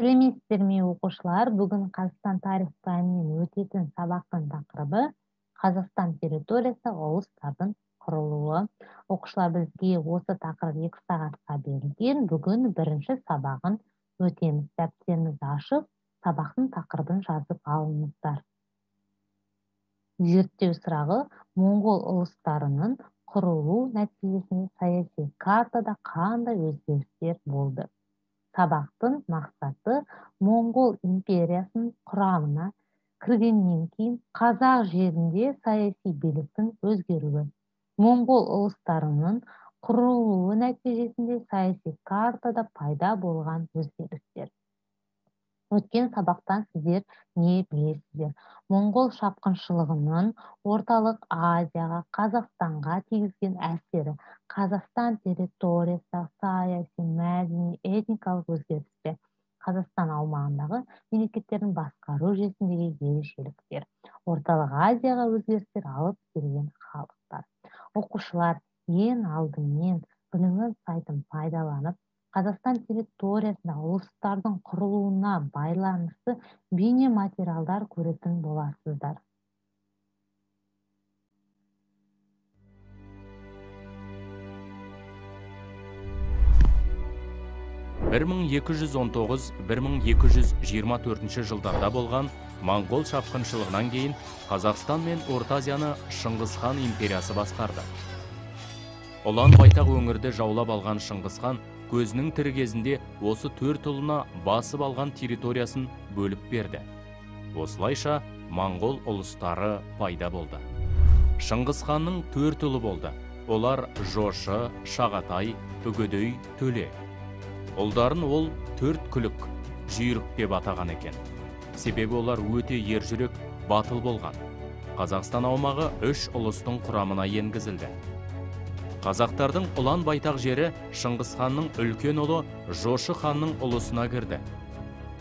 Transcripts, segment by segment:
Сәлеметсіздер ме оқушылар? Бүгін Қазақстан тарих пәнінен өтетін сабақтың тақырыбы Қазақстан территориясы ұлыстардың құрылуы. Оқушылар, бізге осы тақырып 2 сағатқа берілген. Бүгін бірінші сабағын өтеміз. Дәптеріңізді ашып, сабақтың тақырыбын жазып алыңыздар. Зерттеу сұрағы: Моңғол ұлыстарының құрылу нәтижесінде саяси картада қандай өзгерістер болды? Сабақтың мақсаты Моңғол империясының құрамына кіргеннен кейін қазақ жерінде саяси биліктің өзгеруі. Моңғол ұлыстарының құрылуы нәтижесінде саяси картада пайда болған өзгерістер. Өткен сабақтан сіздер не білесіздер? Моңғол шапқыншылығының орталық Азияға, Қазақстанға тигізген әсері, Қазақстан территориясы, саяси, мәдени, этникалық өзгерістер, Қазақстан аумағындағы мемлекеттердің басқару жүйесіндегі ерекшеліктер, орталық Азияға өзгерістер алып келген халықтар. Оқушылар, ең алдымен білімнің сайтын пайдаланып, Қазақстан территориясында ұлыстардың құрылуына байланысты бейне материалдар көретін боласыздар. Бір 1219-1224 жылдарда болған Моңғол шапқыншылығынан кейін Қазақстан мен Орта Азияны Шыңғысхан империясы басқарды. Ұлан байтақ өңірді жаулап алған Шыңғысхан көзінің тірі кезінде осы 4 ұлына басып алған территориясын бөліп берді. Осылайша Моңғол ұлыстары пайда болды. Шыңғысханның 4 ұлы болды. Олар Жошы, Шағатай, Үгедей, Төле. Ұлдарын ол 4 күлік, жүйрік деп атаған екен. Себебі олар өте ержүрек, батыл болған. Қазақстан аумағы 3 ұлыстың құрамына енгізілді. Қазақтардың ұлан байтақ жері Шыңғысханның үлкен ұлы Жошы ханның ұлысына кірді.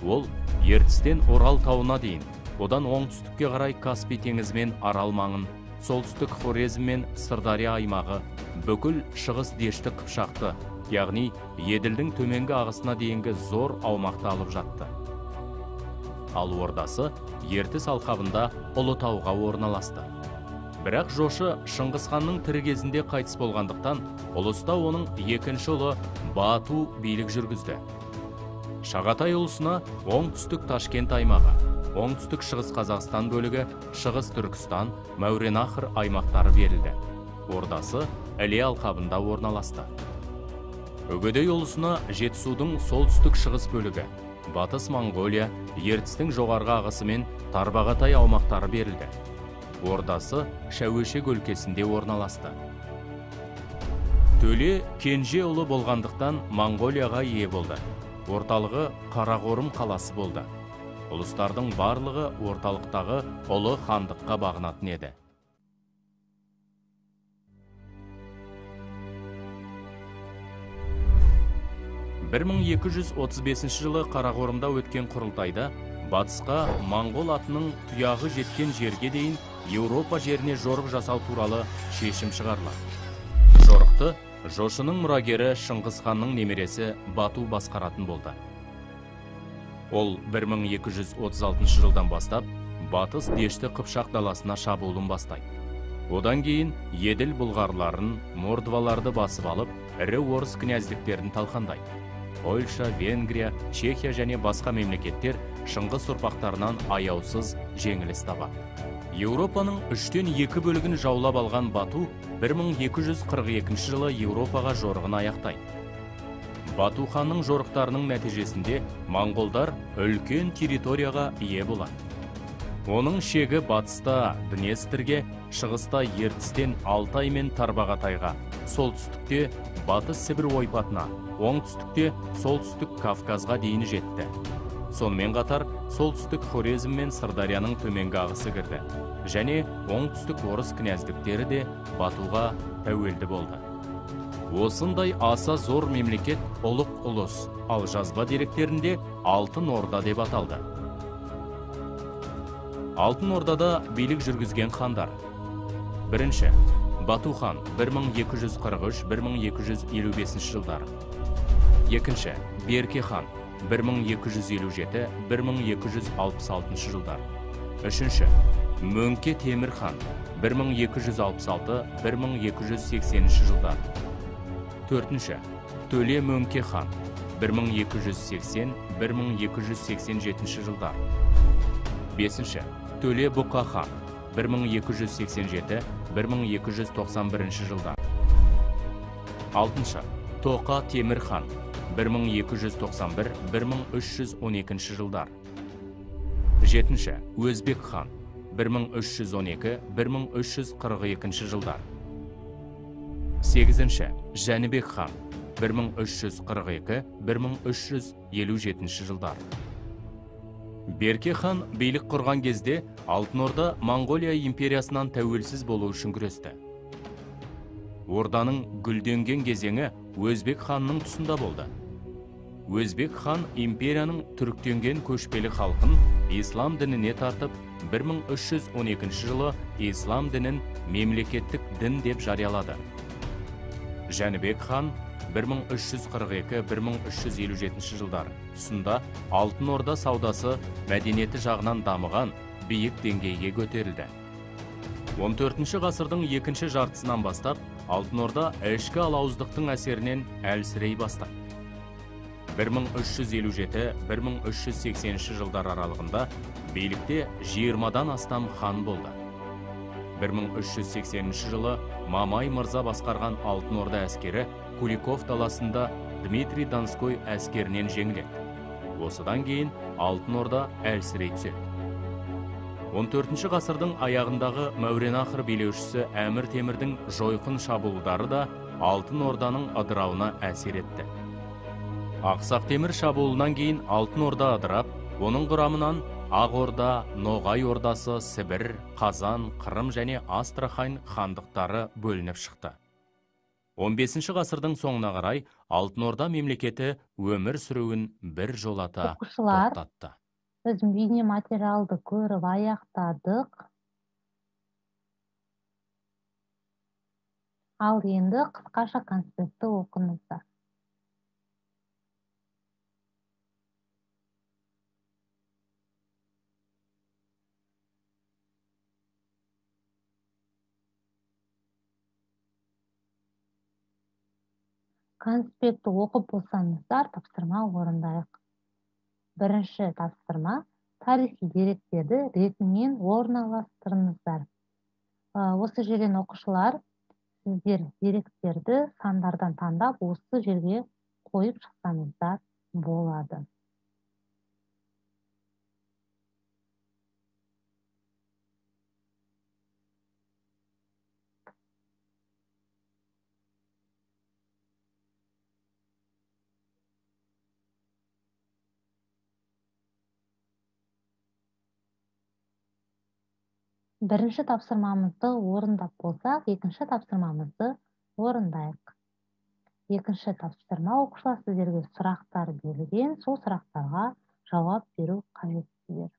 Ол Ертістен Орал тауына дейін, одан оңтүстікке қарай Каспий теңізі мен Арал маңын, солтүстік Хорезм мен Сырдария аймағы, бүкіл шығыс Дешті қыпшақты, яғни Еділдің төменгі ағысына дейінгі зор аумақты алып жатты. Ал ордасы Ертіс алқабында Ұлытауға орналасты. Бірақ Жошы Шыңғысханның тірі кезінде қайтыс болғандықтан, ұлыста оның екінші ұлы Бату билік жүргізді. Шағатай ұлысына оңтүстік Ташкент аймағы, оңтүстік шығыс Қазақстан бөлігі, шығыс Түркістан, Мәуереннахр аймақтары берілді. Ордасы Іле алқабында орналасты. Үгедей ұлысына Жетісудың солтүстік шығыс бөлігі, батыс Монғолия, Ертістің жоғарғы ағысы мен Тарбағатай аумақтары берілді. Ордасы Шәуешек өлкесінде орналасты. Төле кенже ұлы болғандықтан Монғолияға ие болды. Орталығы Қарақорым қаласы болды. Ұлыстардың барлығы орталықтағы ұлы хандыққа бағынатын еді. Бір 1235 жылы Қарақорымда өткен құрылтайда батысқа Моңғол атының тұяғы жеткен жерге дейін Еуропа жеріне жорық жасау туралы шешім шығарылады. Жорықты Жошының мұрагері Шыңғысханның немересі Бату басқаратын болды. Ол 1236 жылдан бастап батыс Дешті Қыпшақ даласына шабуылын бастайды. Одан кейін Еділ бұлғарларын, Мордваларды басып алып, ірі орыс князьдіктерін талқандайды. Польша, Венгрия, Чехия және басқа мемлекеттер Шыңғыс ұрпақтарынан аяусыз жеңіліс табады. Еуропаның 3/2 бөлігін жаулап алған Бату 1242 жылы Еуропаға жорығын аяқтайды. Бату ханның жорықтарының нәтижесінде моңғолдар үлкен территорияға ие болады. Оның шегі батыста Днестрге, шығыста Ертістен Алтай мен Тарбағатайға, солтүстікте Батыс Сібір ойпатына, оңтүстікте солтүстік Кавказға дейін жетті. Сонымен қатар солтүстік Хорезм мен Сырдарияның төменгі ағысы кірді. Және оңтүстік орыс князьдіктері де Батуға тәуелді болды. Осындай аса зор мемлекет ұлық ұлыс, ал жазба деректерінде Алтын Орда деп аталды. Алтын Ордада билік жүргізген хандар. Бірінші, Бату хан 1243-1255 жылдары. Екінші, Берке хан 1257-1266 жылдар. Үшінші, Мөңке Темір хан 1266-1280 жылдар. Төртінші, Төле Мөңке хан 1280-1287 жылдар. Бесінші, Төле Бұқа хан 1287-1291 жылдар. Алтыншы, Тоқа Темір хан 1291-1312 жылдар. Жетінші, Өзбек хан 1312-1342 жылдар. Сегізінші, Жәнібек хан 1342-1357 жылдар. Берке хан билік құрған кезде Алтын Орда Монғолия империясынан тәуелсіз болу үшін күресті. Орданың гүлденген кезеңі Өзбек ханның тұсында болды. Өзбек хан империяның түріктенген көшпелі халқын ислам дініне тартып, 1312 жылы ислам дінін мемлекеттік дін деп жариялады. Жәнібек хан 1342-1357 жылдар тұсында Алтын Орда саудасы мәдениеті жағынан дамыған биік деңгейге көтерілді. 14 ғасырдың екінші жартысынан бастап Алтын Орда ішкі алауыздықтың әсерінен әлсірей бастады. 1357-1380 жылдар аралығында билікте 20-дан астам хан болды. 1380 жылы Мамай мырза басқарған Алтын Орда әскері Куликов даласында Дмитрий Донской әскерінен жеңіледі. Осыдан кейін Алтын Орда әлсірей түседі. 14 ғасырдың аяғындағы Мәуереннахр билеушісі Әмір Темірдің жойқын шабуылдары да Алтын Орданың ыдырауына әсер етті. Ақсақ Темір шабуылынан кейін Алтын Орда ыдырап, оның құрамынан Ақ Орда, Ноғай Ордасы, Сібір, Қазан, Қырым және Астрахань хандықтары бөлініп шықты. 15 ғасырдың соңына қарай Алтын Орда мемлекеті өмір сүруін бір жолата тоқтатты. Біз бейне материалды көріп аяқтадық. Ал енді қысқаша конспектті оқыңыздар. Конспектті оқып болсаңыздар, тапсырма орындайық. Бірінші тапсырма, тарихи деректерді ретімен орналастырыңыздар. Осы жерден оқушылар, сіздер деректерді сандардан таңдап, осы жерге қойып шықсаңыздар болады. Бірінші тапсырмамызды орындап болсақ, екінші тапсырмамызды орындайық. Екінші тапсырма оқушылар сіздерге сұрақтар берілген, сол сұрақтарға жауап беру қажетсіздер.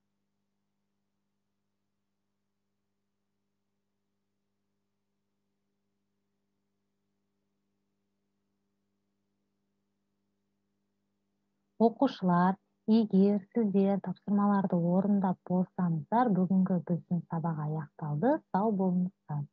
Оқушылар, егер сіздер тапсырмаларды орындап болсаңыздар, бүгінгі біздің сабақ аяқталды. Сау болыңыздар.